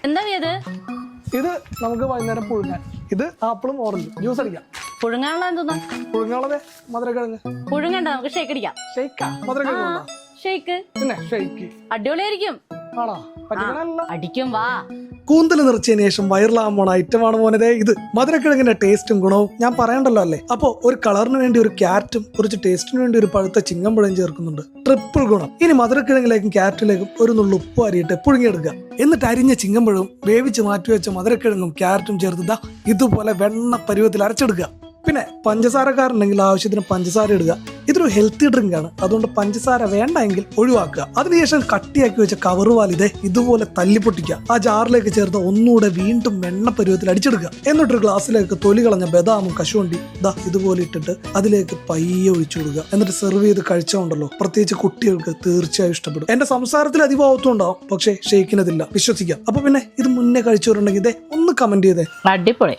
എന്താ ഇത്? ഇത് നമുക്ക് വൈകുന്നേരം പുഴുങ്ങാൻ. ഇത് ആപ്പിളും ഓറഞ്ചും ജ്യൂസ് അടിക്കാം. പുഴുങ്ങാനുള്ള എന്തോന്നാ? പുഴുങ്ങാളതെ മധുരക്കിഴങ്ങ്. പുഴുങ്ങണ്ട, നമുക്ക് ഷേക്ക് അടിക്കാം. ഷെയ്ക്കാ? മധുരക്കിഴങ്ങ് ഷേക്ക് പിന്നെ ഷെയ്ക്ക് അടിപൊളിയായിരിക്കും. ആണോ? പറ്റിക്കണല്ല. അടിക്കും വാ. കൂന്തൽ നിറച്ചതിന് ശേഷം വൈറലാകാൻ പോണ ഐറ്റമാണ് മോനതേ ഇത്. മധുരക്കിഴങ്ങിന്റെ ടേസ്റ്റും ഗുണവും ഞാൻ പറയണ്ടല്ലോ അല്ലേ. അപ്പോ ഒരു കളറിന് വേണ്ടി ഒരു ക്യാരറ്റും കുറച്ച് ടേസ്റ്റിന് വേണ്ടി ഒരു പഴുത്ത ചിങ്ങമ്പഴം ചേർക്കുന്നുണ്ട്. ട്രിപ്പിൾ ഗുണം. ഇനി മധുരക്കിഴങ്ങിലേക്കും ക്യാരറ്റിലേക്കും ഒരു നുള്ളു ഉപ്പ് അരിയിട്ട് പുഴുങ്ങിയെടുക്കുക. എന്നിട്ട് അരിഞ്ഞ ചിങ്ങമ്പഴവും വേവിച്ച് മാറ്റിവെച്ച മധുരക്കിഴങ്ങും ക്യാരറ്റും ചേർത്ത് ഇതുപോലെ വെണ്ണ പരുവത്തിൽ അരച്ചെടുക്കുക. പിന്നെ പഞ്ചസാരക്കാരുണ്ടെങ്കിൽ ആവശ്യത്തിന് പഞ്ചസാര ഇടുക. ഇതൊരു ഹെൽത്തി ഡ്രിങ്ക് ആണ്, അതുകൊണ്ട് പഞ്ചസാര വേണ്ട എങ്കിൽ ഒഴിവാക്കുക. അതിനുശേഷം കട്ടിയാക്കി വെച്ച കവറുവാൽ ഇതുപോലെ തല്ലിപ്പൊട്ടിക്കുക. ആ ജാറിലേക്ക് ചേർത്ത് ഒന്നുകൂടെ വീണ്ടും എണ്ണ പരുവത്തിൽ അടിച്ചെടുക്കുക. എന്നിട്ടൊരു ഗ്ലാസ്സിലേക്ക് തൊലി കളഞ്ഞ ബദാമും കശുവണ്ടി ഇതുപോലെ ഇട്ടിട്ട് അതിലേക്ക് പയ്യെ ഒഴിച്ചു കൊടുക്കുക. എന്നിട്ട് സെർവ് ചെയ്ത് കഴിച്ചോണ്ടല്ലോ, പ്രത്യേകിച്ച് കുട്ടികൾക്ക് തീർച്ചയായും ഇഷ്ടപ്പെടും. എന്റെ സംസാരത്തിൽ അധികമാവത്തുണ്ടാവും, പക്ഷേ ഷെയ്ക്കിനതില്ല, വിശ്വസിക്കാം. അപ്പൊ പിന്നെ ഇത് മുന്നേ കഴിച്ചവരുണ്ടെങ്കിൽ ഒന്ന് കമന്റ് ചെയ്തേ. അടിപൊളി.